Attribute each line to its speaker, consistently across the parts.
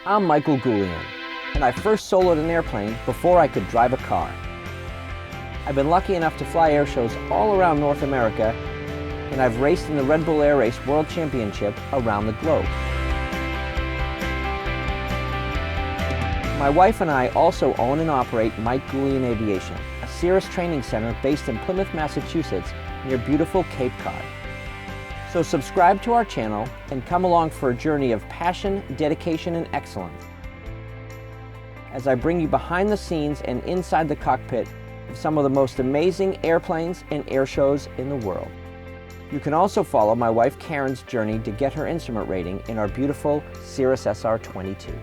Speaker 1: I'm Michael Goulian, and I first soloed an airplane before I could drive a car. I've been lucky enough to fly air shows all around North America, and I've raced in the Red Bull Air Race World Championship around the globe. My wife and I also own and operate Mike Goulian Aviation, a Cirrus training center based in Plymouth, Massachusetts, near beautiful Cape Cod. So subscribe to our channel and come along for a journey of passion, dedication, and excellence as I bring you behind the scenes and inside the cockpit of some of the most amazing airplanes and air shows in the world. You can also follow my wife Karin's journey to get her instrument rating in our beautiful Cirrus SR22.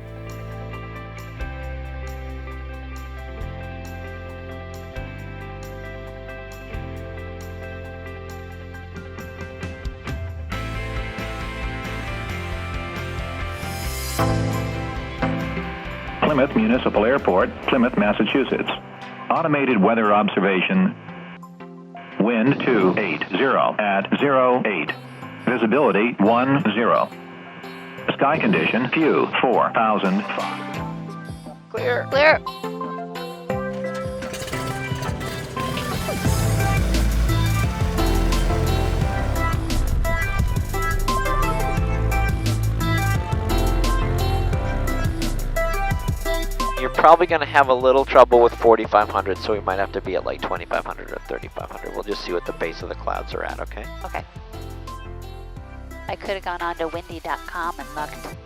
Speaker 2: Plymouth Municipal Airport, Plymouth, Massachusetts. Automated weather observation. Wind 280 at 08. Visibility 10. Sky condition few 4,000.
Speaker 3: Clear. Clear. You're probably going to have a little trouble with 4,500, so we might have to be at like 2,500 or 3,500. We'll just see what the base of the clouds are at, okay?
Speaker 4: Okay. I could have gone on to windy.com and looked.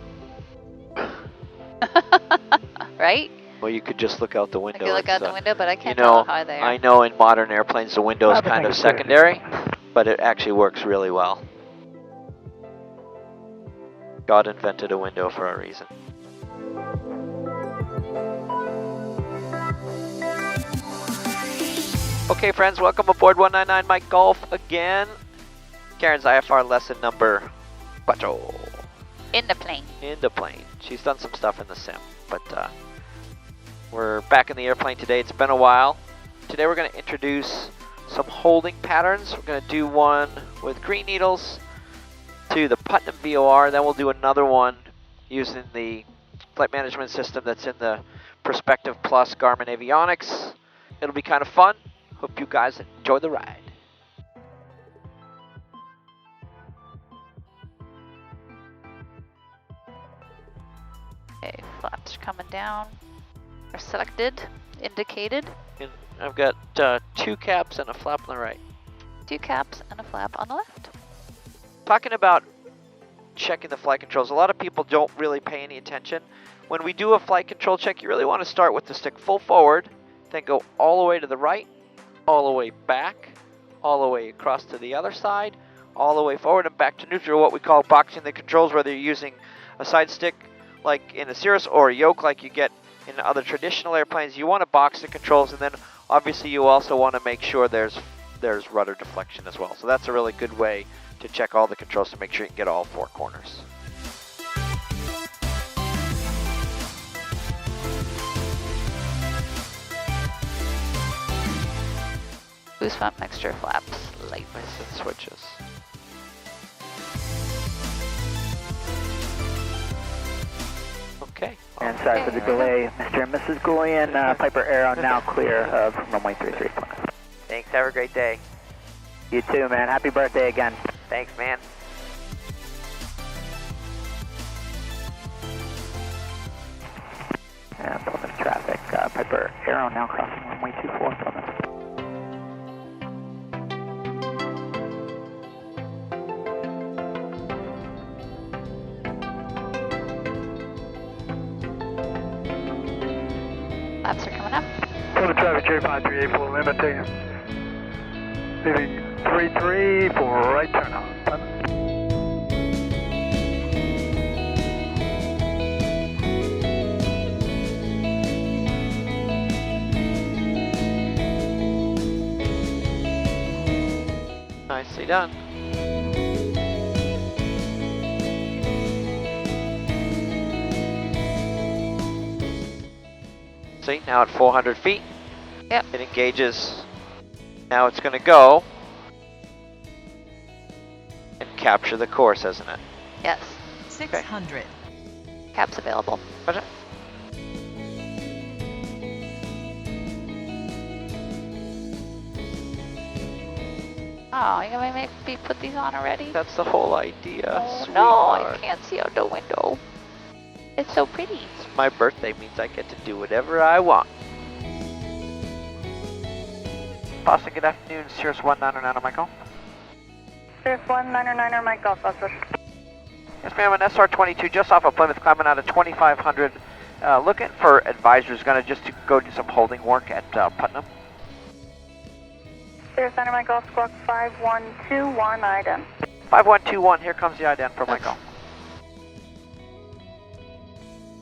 Speaker 4: Right?
Speaker 3: Well, you could just look out the window.
Speaker 4: I could look out the window, but I can't
Speaker 3: you know,
Speaker 4: tell how they are.
Speaker 3: I know in modern airplanes the window is kind of secondary, but it actually works really well. God invented a window for a reason. Okay, friends, welcome aboard 199 Mike Golf again. Karin's IFR lesson number 4.
Speaker 4: In the plane.
Speaker 3: In the plane. She's done some stuff in the sim, but we're back in the airplane today. It's been a while. Today we're going to introduce some holding patterns. We're going to do one with green needles to the Putnam VOR. Then we'll do another one using the flight management system that's in the Perspective Plus Garmin Avionics. It'll be kind of fun. Hope you guys enjoy the ride.
Speaker 4: Okay, flaps are coming down. Are selected, indicated.
Speaker 3: And I've got 2 caps and a flap on the right.
Speaker 4: 2 caps and a flap on the left.
Speaker 3: Talking about checking the flight controls, a lot of people don't really pay any attention. When we do a flight control check, you really want to start with the stick full forward, then go all the way to the right, all the way back, all the way across to the other side, all the way forward and back to neutral, what we call boxing the controls, whether you're using a side stick like in a Cirrus or a yoke like you get in other traditional airplanes. You want to box the controls, and then obviously you also want to make sure there's rudder deflection as well. So that's a really good way to check all the controls to make sure you can get all 4 corners.
Speaker 4: Boost pump mixture flaps, light.
Speaker 3: Nice and switches. Okay.
Speaker 5: And sorry for the delay, Mr. and Mrs. Goulian. Piper Arrow now clear of runway 33.
Speaker 3: Thanks. Have a great day.
Speaker 5: You too, man. Happy birthday again.
Speaker 3: Thanks, man.
Speaker 5: And Plymouth traffic. Piper Arrow now crossing runway 24, Plymouth.
Speaker 4: Flaps are coming up.
Speaker 6: Plymouth traffic J5384 limiting. Leaving 33 for right turn on.
Speaker 3: Nicely done. See, now at 400 feet.
Speaker 4: Yep.
Speaker 3: It engages. Now it's going to go and capture the course, isn't it?
Speaker 4: Yes.
Speaker 7: 600.
Speaker 4: Caps available.
Speaker 3: Roger.
Speaker 4: Oh, you're gonna make me put these on already?
Speaker 3: That's the whole idea.
Speaker 4: Oh, no, I
Speaker 3: sweetheart.
Speaker 4: can't see out the window. It's so pretty.
Speaker 3: My birthday means I get to do whatever I want. Boston, good afternoon. Cirrus 199 Michael.
Speaker 7: Cirrus 199 Mike Golf Buses.
Speaker 3: Yes, ma'am. An SR22 just off of Plymouth, climbing out of 2500. Looking for advisors. Going to just go do some holding work at Putnam.
Speaker 7: Cirrus 99 Mike Golf Squawk 5121 IDEN.
Speaker 3: 5121. Here comes the ident for Michael.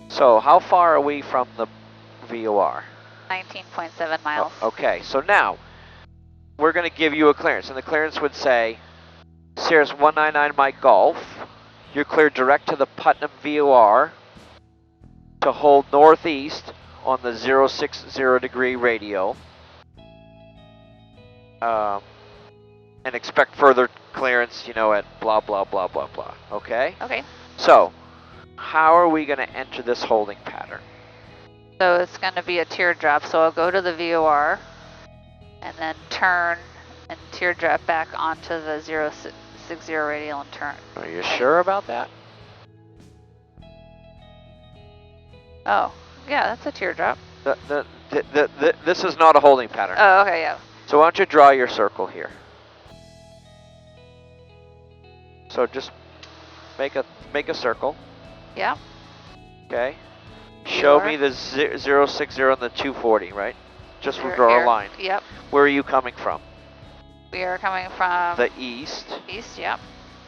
Speaker 3: So, how far are we from the VOR?
Speaker 4: 19.7 miles.
Speaker 3: Okay, so now we're going to give you a clearance, and the clearance would say Cirrus 199 Mike Golf. You're cleared direct to the Putnam VOR to hold northeast on the 060 degree radio, and expect further clearance, you know, at blah, blah, blah, blah, blah. Okay?
Speaker 4: Okay.
Speaker 3: So, how are we going to enter this holding pattern?
Speaker 4: So it's going to be a teardrop. So I'll go to the VOR and then turn and teardrop back onto the 060 radial and turn.
Speaker 3: Are you sure about that?
Speaker 4: Oh, yeah, that's a teardrop.
Speaker 3: This is not a holding pattern.
Speaker 4: Oh, okay, yeah.
Speaker 3: So why don't you draw your circle here? So just make a circle.
Speaker 4: Yeah.
Speaker 3: Okay. Show
Speaker 4: VOR.
Speaker 3: me the 060 and the 240, right? Just
Speaker 4: Here,
Speaker 3: draw
Speaker 4: here.
Speaker 3: a line.
Speaker 4: Yep.
Speaker 3: Where are you coming from?
Speaker 4: We are coming from
Speaker 3: The east,
Speaker 4: east, yep.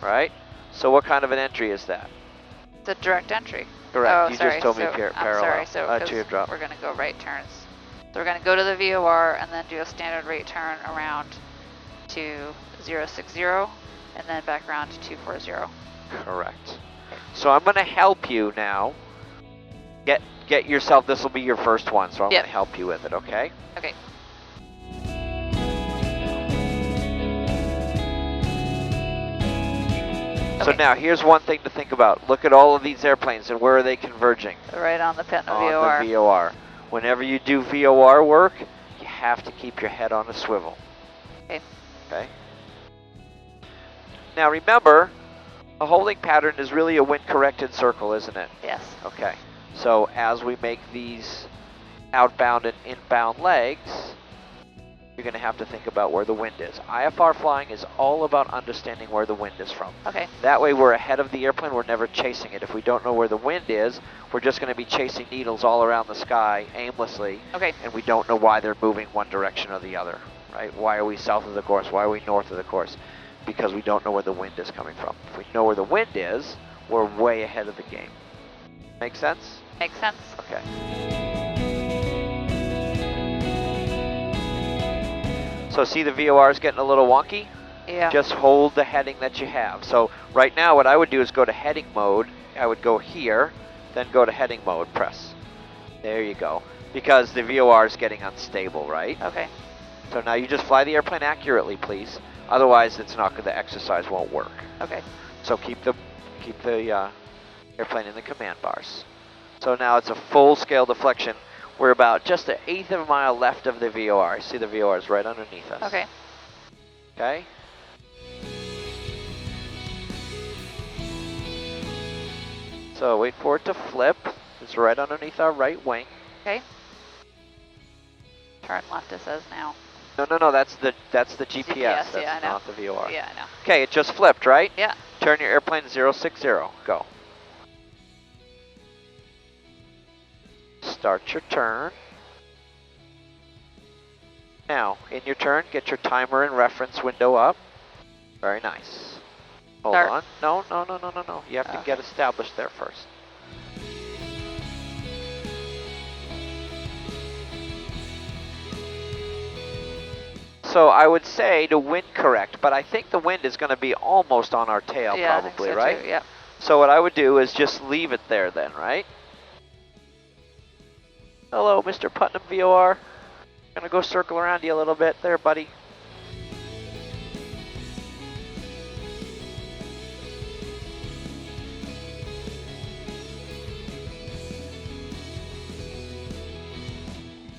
Speaker 3: right? So what kind of an entry is that?
Speaker 4: It's a direct entry.
Speaker 3: Correct.
Speaker 4: Oh,
Speaker 3: you
Speaker 4: sorry.
Speaker 3: just told me
Speaker 4: so,
Speaker 3: parallel.
Speaker 4: I'm sorry, so 'cause
Speaker 3: teardrop.
Speaker 4: we're going to go right turns. So we're going to go to the VOR and then do a standard rate turn around to 060 and then back around to 240.
Speaker 3: Correct. So I'm going to help you now. Get yourself. This will be your first one, so I'm
Speaker 4: Yep.
Speaker 3: going to help you with it. Okay.
Speaker 4: Okay.
Speaker 3: So
Speaker 4: Okay.
Speaker 3: now here's one thing to think about. Look at all of these airplanes and where are they converging?
Speaker 4: Right on the Putnam
Speaker 3: On
Speaker 4: VOR.
Speaker 3: the VOR. Whenever you do VOR work, you have to keep your head on a swivel.
Speaker 4: Okay.
Speaker 3: Okay. Now remember, a holding pattern is really a wind-corrected circle, isn't it?
Speaker 4: Yes.
Speaker 3: Okay. So as we make these outbound and inbound legs, you're going to have to think about where the wind is. IFR flying is all about understanding where the wind is from.
Speaker 4: Okay.
Speaker 3: That way we're ahead of the airplane, we're never chasing it. If we don't know where the wind is, we're just going to be chasing needles all around the sky aimlessly,
Speaker 4: Okay.
Speaker 3: and we don't know why they're moving one direction or the other, right? Why are we south of the course? Why are we north of the course? Because we don't know where the wind is coming from. If we know where the wind is, we're way ahead of the game. Make sense?
Speaker 4: Makes sense.
Speaker 3: Okay. So see the VOR is getting a little wonky?
Speaker 4: Yeah.
Speaker 3: Just hold the heading that you have. So right now what I would do is go to heading mode. I would go here, then go to heading mode, press. There you go. Because the VOR is getting unstable, right?
Speaker 4: Okay.
Speaker 3: So now you just fly the airplane accurately, please. Otherwise it's not, the exercise won't work.
Speaker 4: Okay.
Speaker 3: So keep the airplane in the command bars. So now it's a full scale deflection. We're about just 1/8 of a mile left of the VOR. I see the VOR is right underneath us.
Speaker 4: Okay.
Speaker 3: Okay? So wait for it to flip. It's right underneath our right wing.
Speaker 4: Okay. Turn left, it says now.
Speaker 3: No, that's the GPS.
Speaker 4: GPS,
Speaker 3: That's
Speaker 4: yeah, I know.
Speaker 3: not the VOR.
Speaker 4: Yeah, I know.
Speaker 3: Okay, it just flipped, right?
Speaker 4: Yeah.
Speaker 3: Turn your airplane 060. Go. Start your turn. Now, in your turn, get your timer and reference window up. Very nice. Hold
Speaker 4: Start.
Speaker 3: on. No. You have to get established there first. So I would say to wind correct, but I think the wind is going to be almost on our tail
Speaker 4: Yeah,
Speaker 3: probably,
Speaker 4: I think so
Speaker 3: right?
Speaker 4: Too. Yep.
Speaker 3: So what I would do is just leave it there then, right? Hello, Mr. Putnam VOR. Gonna go circle around you a little bit there, buddy.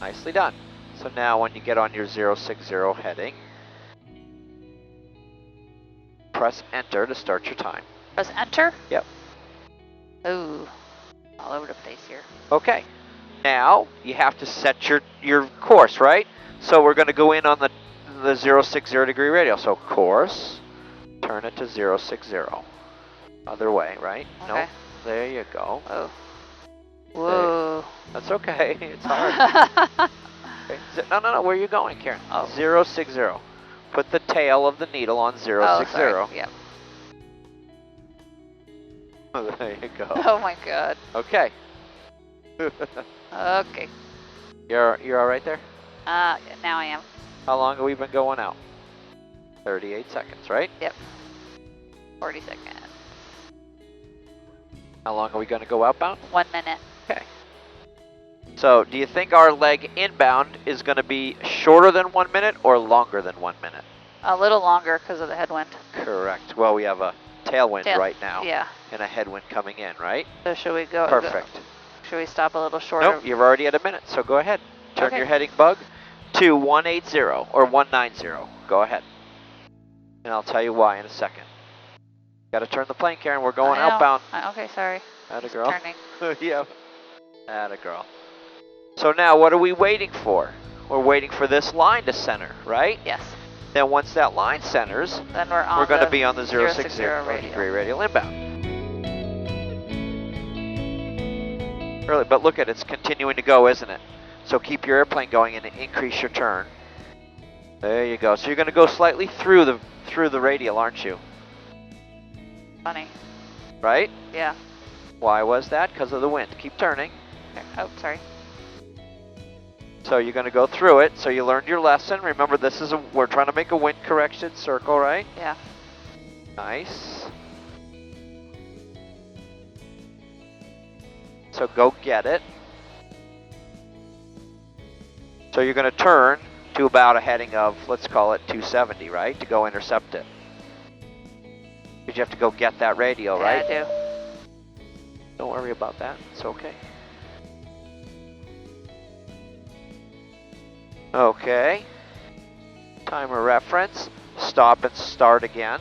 Speaker 3: Nicely done. So now when you get on your 060 heading, press enter to start your time.
Speaker 4: Press enter?
Speaker 3: Yep.
Speaker 4: Ooh, all over the place here.
Speaker 3: Okay. Now you have to set your course, right? So we're going to go in on the 060 degree radial. So course, turn it to 060. Other way, right?
Speaker 4: Okay.
Speaker 3: Nope. There you go.
Speaker 4: Oh. Whoa.
Speaker 3: That's okay. It's hard. Okay. No. Where are you going, Karen?
Speaker 4: Oh.
Speaker 3: 060. Put the tail of the needle on 060.
Speaker 4: Oh, sorry. Yep.
Speaker 3: There you go.
Speaker 4: Oh my god.
Speaker 3: Okay.
Speaker 4: Okay.
Speaker 3: You're all right there?
Speaker 4: Now I am.
Speaker 3: How long have we been going out? 38 seconds, right?
Speaker 4: Yep. 40 seconds.
Speaker 3: How long are we going to go outbound?
Speaker 4: 1 minute.
Speaker 3: Okay. So, do you think our leg inbound is going to be shorter than 1 minute or longer than 1 minute?
Speaker 4: A little longer because of the headwind.
Speaker 3: Correct. Well, we have a tailwind right now.
Speaker 4: Yeah.
Speaker 3: And a headwind coming in, right?
Speaker 4: So should we go?
Speaker 3: Perfect.
Speaker 4: Should we stop a little shorter?
Speaker 3: Nope, you're already at a minute, so go ahead. Turn
Speaker 4: Okay.
Speaker 3: your heading bug to 180 or 190. Go ahead. And I'll tell you why in a second. Got to turn the plane, Karen. We're going
Speaker 4: I know.
Speaker 3: outbound.
Speaker 4: Okay, sorry.
Speaker 3: Atta
Speaker 4: Just
Speaker 3: girl.
Speaker 4: Turning.
Speaker 3: Yep. Atta girl. So now what are we waiting for? We're waiting for this line to center, right?
Speaker 4: Yes.
Speaker 3: Then once that line centers,
Speaker 4: Then we're on.
Speaker 3: we're going to
Speaker 4: the
Speaker 3: be on the 060
Speaker 4: radial.
Speaker 3: degree radial inbound. Early, but look at it, it's continuing to go, isn't it? So keep your airplane going and increase your turn. There you go. So you're going to go slightly through the radial, aren't you?
Speaker 4: Funny.
Speaker 3: Right?
Speaker 4: Yeah.
Speaker 3: Why was that? Because of the wind. Keep turning.
Speaker 4: Oh, sorry.
Speaker 3: So you're going to go through it. So you learned your lesson. Remember, we're trying to make a wind correction circle, right?
Speaker 4: Yeah.
Speaker 3: Nice. So go get it. So you're going to turn to about a heading of, let's call it 270, right? To go intercept it. Because you have to go get that radial, right?
Speaker 4: Yeah, I do.
Speaker 3: Don't worry about that. It's okay. Okay. Timer reference. Stop and start again.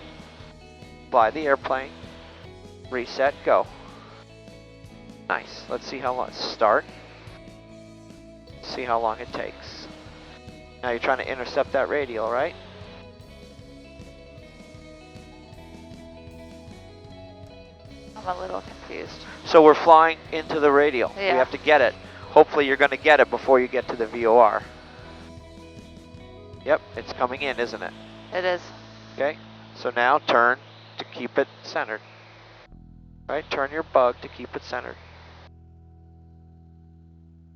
Speaker 3: Fly the airplane. Reset, go. Nice. Let's see how long. Start. See how long it takes. Now you're trying to intercept that radial, right?
Speaker 4: I'm a little confused.
Speaker 3: So we're flying into the radial.
Speaker 4: Yeah.
Speaker 3: We have to get it. Hopefully you're going to get it before you get to the VOR. Yep, it's coming in, isn't it?
Speaker 4: It is.
Speaker 3: Okay, so now turn to keep it centered. Right, turn your bug to keep it centered.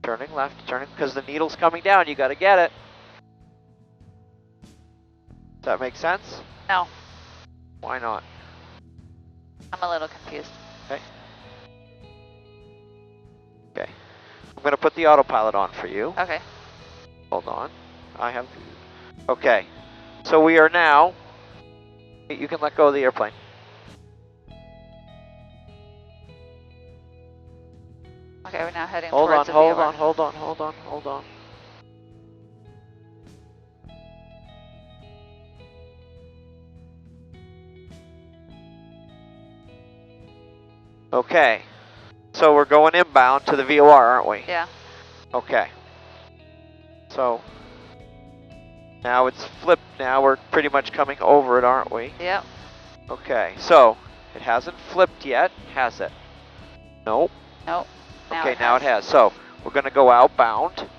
Speaker 3: Turning left, turning, because the needle's coming down, you got to get it. Does that make sense?
Speaker 4: No.
Speaker 3: Why not?
Speaker 4: I'm a little confused.
Speaker 3: Okay. Okay. I'm going to put the autopilot on for you.
Speaker 4: Okay.
Speaker 3: Hold on. I have... Okay. So we are now... You can let go of the airplane.
Speaker 4: Okay, we're now heading
Speaker 3: Hold on,
Speaker 4: towards the
Speaker 3: hold
Speaker 4: VOR.
Speaker 3: on, hold on, hold on, hold on. Okay. So we're going inbound to the VOR, aren't we?
Speaker 4: Yeah.
Speaker 3: Okay. So now it's flipped. Now we're pretty much coming over it, aren't we?
Speaker 4: Yep.
Speaker 3: Okay. So it hasn't flipped yet, has it? Nope.
Speaker 4: Nope.
Speaker 3: Okay, now it has. So we're going to go outbound.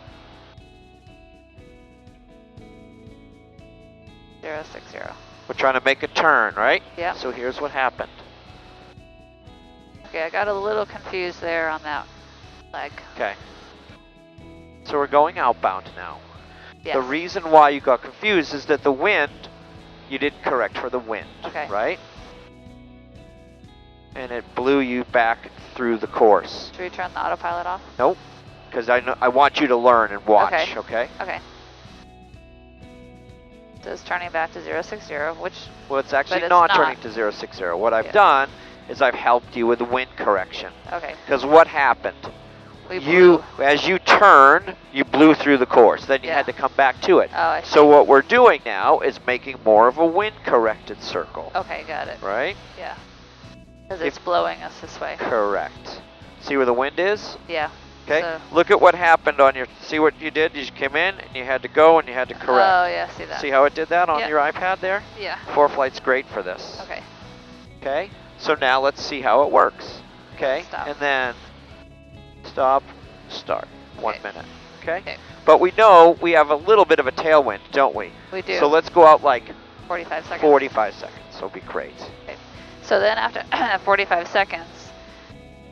Speaker 4: 060.
Speaker 3: We're trying to make a turn, right?
Speaker 4: Yep.
Speaker 3: So here's what happened.
Speaker 4: Okay, I got a little confused there on that leg.
Speaker 3: Okay. So we're going outbound now.
Speaker 4: Yes.
Speaker 3: The reason why you got confused is that the wind, you didn't correct for the wind,
Speaker 4: Okay.
Speaker 3: right? And it blew you back through the course.
Speaker 4: Should we turn the autopilot off?
Speaker 3: Nope, because I want you to learn and watch,
Speaker 4: Okay.
Speaker 3: okay?
Speaker 4: Okay. So it's turning back to 060, which...
Speaker 3: Well, it's actually
Speaker 4: But it's
Speaker 3: not
Speaker 4: not.
Speaker 3: turning to 060. What I've
Speaker 4: Yeah.
Speaker 3: done is I've helped you with the wind correction.
Speaker 4: Okay.
Speaker 3: Because what happened?
Speaker 4: We blew.
Speaker 3: as you turn, you blew through the course. Then you
Speaker 4: Yeah.
Speaker 3: had to come back to it.
Speaker 4: Oh, I see.
Speaker 3: So what we're doing now is making more of a wind-corrected circle.
Speaker 4: Okay, got it.
Speaker 3: Right?
Speaker 4: Yeah. Because it's blowing us this way.
Speaker 3: Correct. See where the wind is?
Speaker 4: Yeah.
Speaker 3: Okay.
Speaker 4: So,
Speaker 3: Look at what happened on your. See what you did? You came in and you had to go and you had to correct.
Speaker 4: oh, yeah, see that.
Speaker 3: See how it did that on
Speaker 4: Yep.
Speaker 3: your iPad there?
Speaker 4: Yeah.
Speaker 3: ForeFlight's great for this.
Speaker 4: Okay.
Speaker 3: Okay. So now let's see how it works. Okay.
Speaker 4: Stop.
Speaker 3: And then stop, start. 1
Speaker 4: Okay.
Speaker 3: minute. Okay?
Speaker 4: Okay.
Speaker 3: But we know we have a little bit of a tailwind, don't we?
Speaker 4: We do.
Speaker 3: So let's go out like
Speaker 4: 45 seconds.
Speaker 3: 45 seconds. So be great.
Speaker 4: Okay. So then after 45 seconds,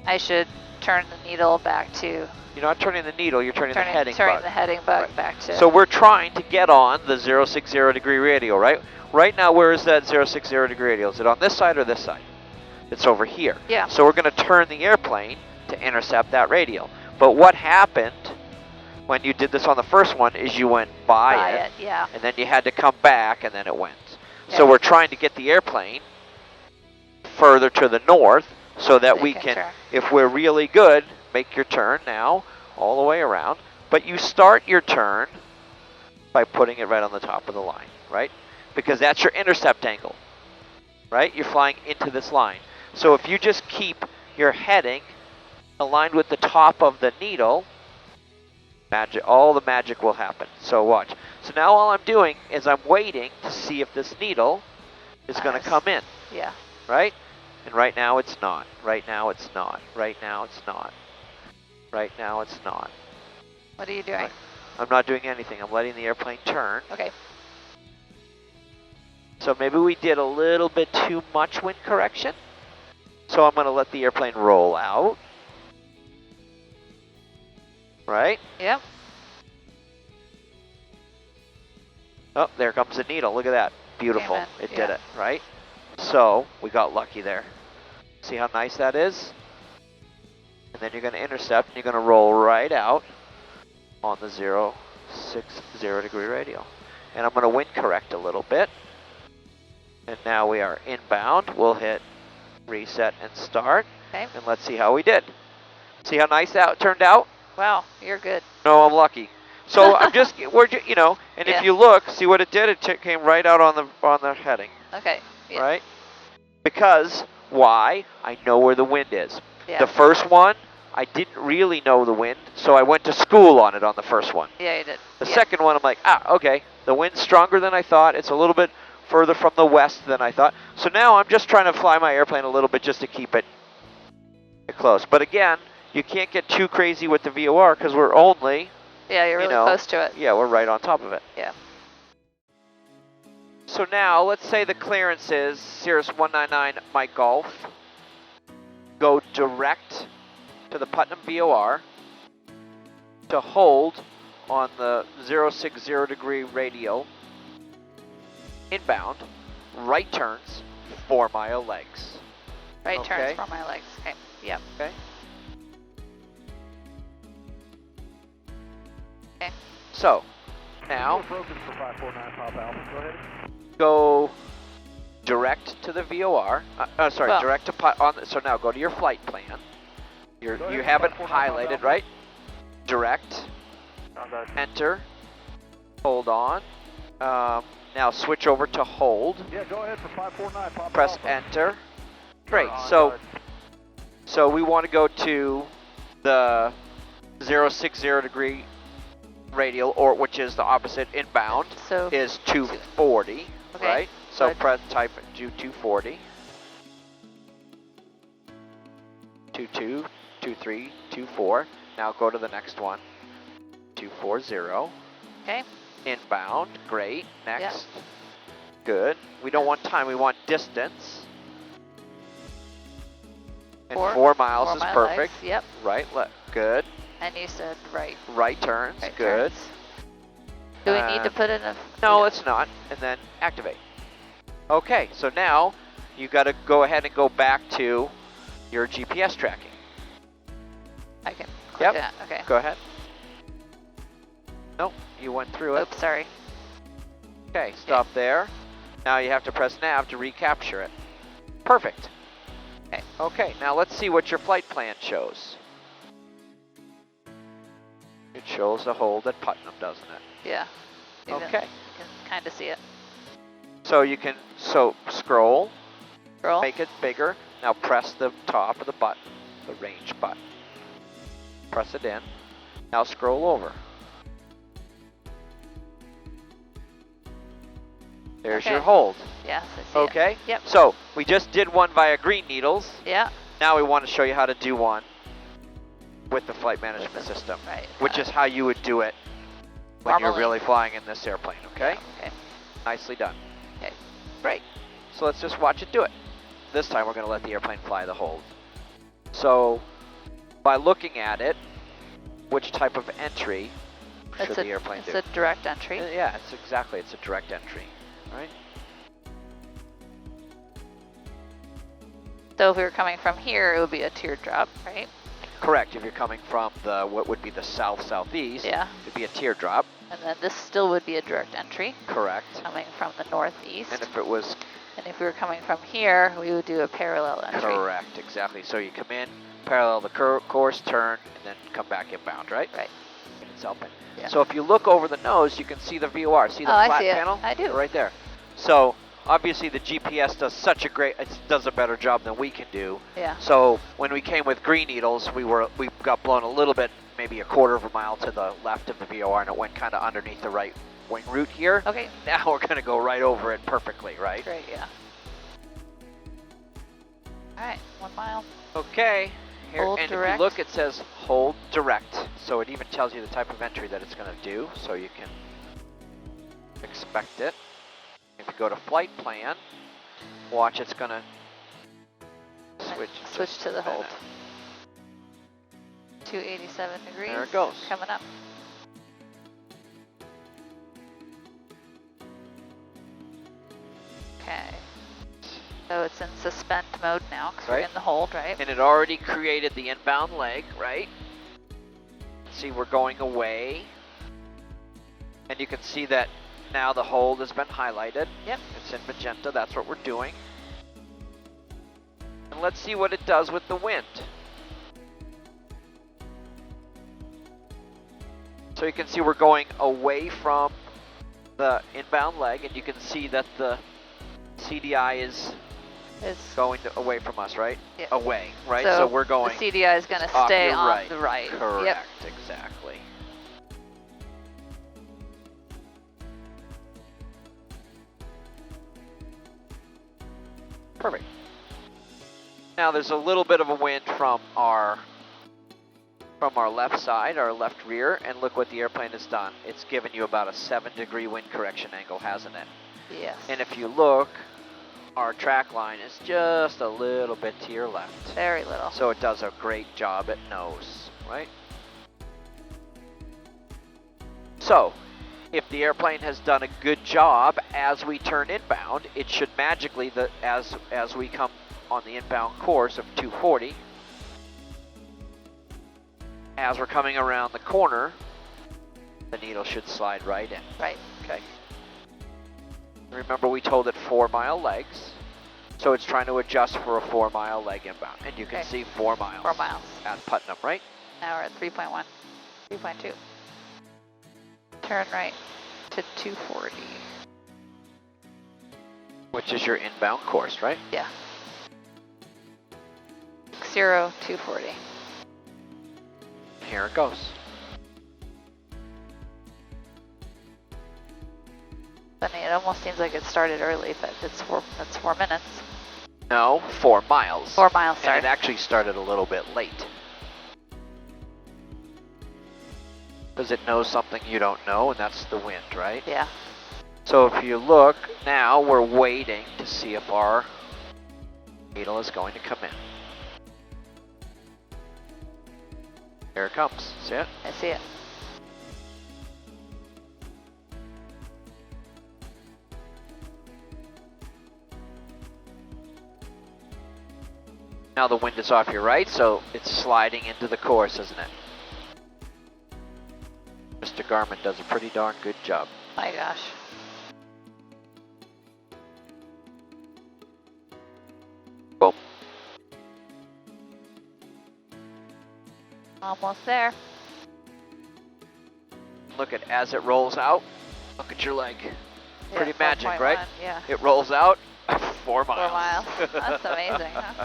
Speaker 4: I should turn the needle back to
Speaker 3: You're not turning the needle, you're turning the heading
Speaker 4: turning
Speaker 3: bug.
Speaker 4: the heading bug
Speaker 3: Right.
Speaker 4: back to.
Speaker 3: So we're trying to get on the 060 degree radial, right? Right now, where is that 060 degree radial? Is it on this side or this side? It's over here.
Speaker 4: Yeah.
Speaker 3: So we're going to turn the airplane to intercept that radial. But what happened when you did this on the first one is you went by it,
Speaker 4: Yeah.
Speaker 3: and then you had to come back, and then it went. So
Speaker 4: Yeah.
Speaker 3: we're trying to get the airplane further to the north so that
Speaker 4: So
Speaker 3: we
Speaker 4: you can
Speaker 3: can,
Speaker 4: turn.
Speaker 3: if we're really good, make your turn now all the way around. But you start your turn by putting it right on the top of the line, right? Because that's your intercept angle, right? You're flying into this line. So if you just keep your heading aligned with the top of the needle, magic, all the magic will happen. So watch. So now all I'm doing is I'm waiting to see if this needle is going to come in,
Speaker 4: Yeah.
Speaker 3: right? And right now it's not. Right now it's not. Right now it's not. Right now it's not.
Speaker 4: What are you doing?
Speaker 3: I'm not doing anything. I'm letting the airplane turn.
Speaker 4: Okay.
Speaker 3: So maybe we did a little bit too much wind correction. So I'm going to let the airplane roll out. Right?
Speaker 4: Yep.
Speaker 3: Oh, there comes the needle. Look at that. Beautiful.
Speaker 4: Came in,
Speaker 3: It did
Speaker 4: yeah.
Speaker 3: it, right? So we got lucky there. See how nice that is? And then you're going to intercept and you're going to roll right out on the 060 degree radial. And I'm going to wind correct a little bit. And now we are inbound. We'll hit reset and start.
Speaker 4: Okay.
Speaker 3: And let's see how we did. See how nice that turned out?
Speaker 4: Wow, you're good.
Speaker 3: No, I'm lucky. So I'm just, you know, and
Speaker 4: Yeah.
Speaker 3: if you look, see what it did? It came right out on the heading,
Speaker 4: Okay. Yeah.
Speaker 3: right? Because why? I know where the wind is.
Speaker 4: Yeah.
Speaker 3: The first one, I didn't really know the wind, so I went to school on it on the first one.
Speaker 4: Yeah, you did.
Speaker 3: The
Speaker 4: Yeah.
Speaker 3: second one, I'm like, okay, the wind's stronger than I thought. It's a little bit further from the west than I thought. So now I'm just trying to fly my airplane a little bit just to keep it close. But again, you can't get too crazy with the VOR because we're only,
Speaker 4: Yeah, you're really
Speaker 3: you know,
Speaker 4: close to it.
Speaker 3: yeah, we're right on top of it.
Speaker 4: Yeah.
Speaker 3: So now, let's say the clearance is Cirrus 199 Mike Golf. Go direct to the Putnam VOR to hold on the 060 degree radial, inbound, right turns, 4 mile legs.
Speaker 4: Right
Speaker 3: Okay.
Speaker 4: turns for my legs. Okay. Yep.
Speaker 3: Okay?
Speaker 4: Okay.
Speaker 3: So, now,
Speaker 6: Broken for 549 Pop Alpha. Go ahead.
Speaker 3: go direct to the VOR. Sorry,
Speaker 4: Well-
Speaker 3: direct to so now go to your flight plan. You have it highlighted, right? Direct, enter, hold on. Now switch over to hold.
Speaker 6: Yeah, go ahead for 549 Pop
Speaker 3: Press
Speaker 6: Alpha.
Speaker 3: enter. Great.
Speaker 6: On
Speaker 3: So
Speaker 6: guard.
Speaker 3: so we want to go to the 060 degree radial, or which is the opposite inbound,
Speaker 4: So
Speaker 3: is 240,
Speaker 4: Okay,
Speaker 3: right? So
Speaker 4: good.
Speaker 3: press type do 240. 22, 23, 24. Now go to the next one. 240.
Speaker 4: okay.
Speaker 3: Inbound. Great. Next. Good. We don't want time, we want distance. And 4 miles
Speaker 4: 4
Speaker 3: is
Speaker 4: mile
Speaker 3: perfect.
Speaker 4: legs, Yep.
Speaker 3: Right, left. Good.
Speaker 4: And you said right.
Speaker 3: Right turns.
Speaker 4: Right
Speaker 3: Good.
Speaker 4: turns. Do we need to put in a?
Speaker 3: No, it's not. And then activate. Okay, so now you got to go ahead and go back to your GPS tracking.
Speaker 4: I can click
Speaker 3: Yep.
Speaker 4: that. Okay.
Speaker 3: Go ahead. Nope, you went through it.
Speaker 4: Oops, sorry.
Speaker 3: Okay, stop there. Now you have to press nav to recapture it. Perfect.
Speaker 4: Okay.
Speaker 3: Okay, now let's see what your flight plan shows. It shows the hold at Putnam, doesn't it?
Speaker 4: Yeah. Even
Speaker 3: Okay.
Speaker 4: You can kind of see it.
Speaker 3: So you can scroll,
Speaker 4: Scroll.
Speaker 3: make it bigger. Now press the top of the button, the range button. Press it in. Now scroll over. There's your
Speaker 4: Okay.
Speaker 3: hold.
Speaker 4: Yes, I see
Speaker 3: Okay?
Speaker 4: it. Yep.
Speaker 3: So we just did one via green needles.
Speaker 4: Yeah.
Speaker 3: Now we want to show you how to do one with the flight management system,
Speaker 4: Right.
Speaker 3: which is how you would do it when you're
Speaker 4: Normally.
Speaker 3: really flying in this airplane, okay?
Speaker 4: Yeah, okay.
Speaker 3: Nicely done.
Speaker 4: Okay.
Speaker 3: Great. So let's just watch it do it. This time we're going to let the airplane fly the hold. So by looking at it, which type of entry should the airplane do?
Speaker 4: It's a direct entry.
Speaker 3: Yeah, it's a direct entry, right?
Speaker 4: So if we were coming from here, it would be a teardrop, right?
Speaker 3: Correct. If you're coming from the what would be the south-southeast,
Speaker 4: Yeah.
Speaker 3: it'd be a teardrop.
Speaker 4: And then this still would be a direct entry
Speaker 3: Correct.
Speaker 4: coming from the northeast.
Speaker 3: And if it was
Speaker 4: And if we were coming from here, we would do a parallel entry.
Speaker 3: correct, exactly. So you come in, parallel the course, turn, and then come back inbound, right?
Speaker 4: Right.
Speaker 3: It's open.
Speaker 4: Yeah.
Speaker 3: So if you look over the nose, you can see the VOR. See the
Speaker 4: Oh, I
Speaker 3: flat
Speaker 4: see it.
Speaker 3: panel?
Speaker 4: I do.
Speaker 3: Right there. So obviously the GPS does a better job than we can do.
Speaker 4: Yeah.
Speaker 3: So when we came with green needles, we got blown a little bit, maybe a quarter of a mile to the left of the VOR, and it went kind of underneath the right wing root here.
Speaker 4: Okay.
Speaker 3: Now we're going to go right over it perfectly, right?
Speaker 4: Great, yeah. All right, 1 mile.
Speaker 3: Okay. Here,
Speaker 4: Hold
Speaker 3: and
Speaker 4: direct.
Speaker 3: if you look, it says hold direct. So it even tells you the type of entry that it's going to do, so you can expect it. If you go to flight plan, watch, it's going to
Speaker 4: Switch to the hold. 287 degrees.
Speaker 3: There it goes.
Speaker 4: Coming up. Okay. So it's in suspend mode now because we're
Speaker 3: Right.
Speaker 4: in the hold, right?
Speaker 3: And it already created the inbound leg, right? See, we're going away. And you can see that now the hold has been highlighted.
Speaker 4: Yep.
Speaker 3: It's in magenta, that's what we're doing. And let's see what it does with the wind. So you can see we're going away from the inbound leg, and you can see that the CDI is
Speaker 4: It's
Speaker 3: going away from us, right?
Speaker 4: Yeah.
Speaker 3: Away, right? So we're going
Speaker 4: The CDI is going to
Speaker 3: off
Speaker 4: stay
Speaker 3: your
Speaker 4: on
Speaker 3: right.
Speaker 4: the right.
Speaker 3: Correct,
Speaker 4: Yep.
Speaker 3: exactly. Perfect. Now there's a little bit of a wind from our left side, our left rear, and look what the airplane has done. It's given you about a 7-degree wind correction angle, hasn't it?
Speaker 4: Yes.
Speaker 3: And if you look, our track line is just a little bit to your left.
Speaker 4: Very little.
Speaker 3: So it does a great job at nose, right? So, if the airplane has done a good job as we turn inbound, it should magically, as we come on the inbound course of 240, as we're coming around the corner, the needle should slide right in.
Speaker 4: Right.
Speaker 3: Okay. Remember we told it 4-mile legs, so it's trying to adjust for a 4-mile leg inbound, and you can
Speaker 4: Okay.
Speaker 3: see 4 miles.
Speaker 4: 4 miles.
Speaker 3: At Putnam, right?
Speaker 4: Now we're at 3.1, 3.2. Turn right to 240.
Speaker 3: Which is your inbound course, right?
Speaker 4: Yeah. 0, 240.
Speaker 3: Here it goes.
Speaker 4: Funny, it almost seems like it started early, but that's 4 minutes.
Speaker 3: No, 4 miles.
Speaker 4: 4 miles, sorry.
Speaker 3: And it actually started a little bit late. Because it knows something you don't know, and that's the wind, right?
Speaker 4: Yeah.
Speaker 3: So if you look, now we're waiting to see if our needle is going to come in. Here it comes. See it?
Speaker 4: I see it.
Speaker 3: Now the wind is off your right, so it's sliding into the course, isn't it? Mr. Garmin does a pretty darn good job.
Speaker 4: My gosh.
Speaker 3: Boom.
Speaker 4: Almost there.
Speaker 3: Look at as it rolls out. Look at your leg.
Speaker 4: Yeah,
Speaker 3: Pretty magic,
Speaker 4: 4.1,
Speaker 3: right?
Speaker 4: Yeah.
Speaker 3: It rolls out 4 miles.
Speaker 4: 4 miles. That's amazing, huh?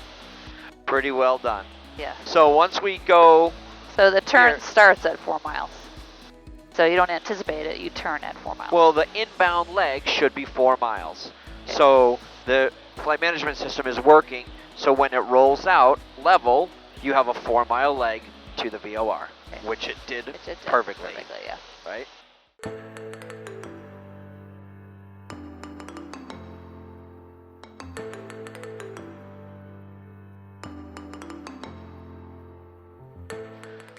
Speaker 3: Pretty well done.
Speaker 4: Yeah.
Speaker 3: So once we go,
Speaker 4: So the turn
Speaker 3: Here.
Speaker 4: starts at 4 miles. So you don't anticipate it, you turn at 4 miles.
Speaker 3: well, the inbound leg should be 4 miles.
Speaker 4: Okay.
Speaker 3: So the flight management system is working. So when it rolls out level, you have a 4 mile leg to the VOR,
Speaker 4: Okay.
Speaker 3: which it did
Speaker 4: Which it did
Speaker 3: perfectly,
Speaker 4: yeah.
Speaker 3: right?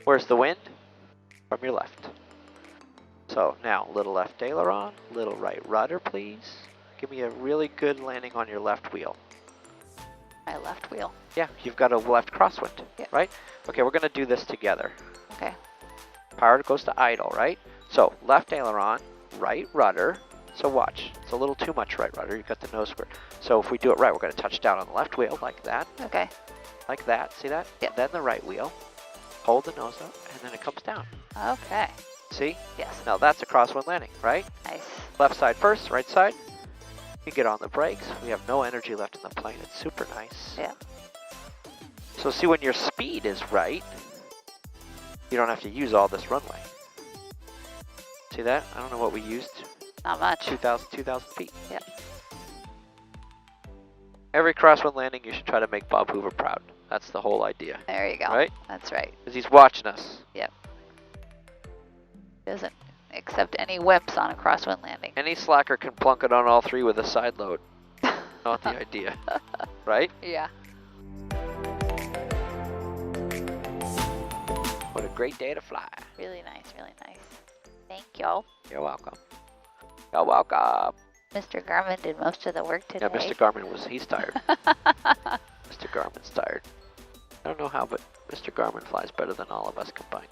Speaker 3: Where's the wind? From your left. So now, little left aileron, little right rudder, please. Give me a really good landing on your left wheel.
Speaker 4: My left wheel.
Speaker 3: Yeah, you've got a left crosswind,
Speaker 4: Yep.
Speaker 3: right? Okay, we're gonna do this together.
Speaker 4: Okay.
Speaker 3: Power goes to idle, right? So left aileron, right rudder. So watch, it's a little too much right rudder. You've got the nose square. So if we do it right, we're gonna touch down on the left wheel like that,
Speaker 4: Okay.
Speaker 3: like that. See that?
Speaker 4: Yep.
Speaker 3: Then the right wheel. Hold the nose up, and then it comes down.
Speaker 4: Okay.
Speaker 3: See?
Speaker 4: Yes.
Speaker 3: Now that's a crosswind landing, right?
Speaker 4: Nice.
Speaker 3: Left side first, right side. You get on the brakes. We have no energy left in the plane. It's super nice.
Speaker 4: Yeah.
Speaker 3: So see, when your speed is right, you don't have to use all this runway. See that? I don't know what we used.
Speaker 4: Not much.
Speaker 3: 2,000 feet.
Speaker 4: Yep.
Speaker 3: Every crosswind landing, you should try to make Bob Hoover proud. That's the whole idea,
Speaker 4: There you go.
Speaker 3: right?
Speaker 4: That's right.
Speaker 3: Because he's watching us.
Speaker 4: Doesn't accept any wimps on a crosswind landing.
Speaker 3: Any slacker can plunk it on all three with a side load. Not the idea, right?
Speaker 4: Yeah.
Speaker 3: What a great day to fly.
Speaker 4: Really nice, really nice. Thank y'all.
Speaker 3: You're welcome. You're welcome.
Speaker 4: Mr. Garmin did most of the work today.
Speaker 3: Yeah, Mr. Garmin he's tired. Mr. Garmin's tired. I don't know how, but Mr. Garmin flies better than all of us combined.